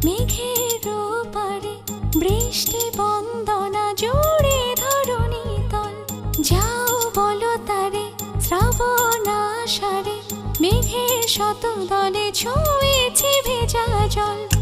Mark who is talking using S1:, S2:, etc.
S1: মেঘের ওপারে বৃষ্টি বন্দনা জুড়ে ধরণী তল। যাও বলো তারে শ্রাবণ আষাঢ়ে মেঘের শত দলে ছুঁয়েছি ভেজা জল।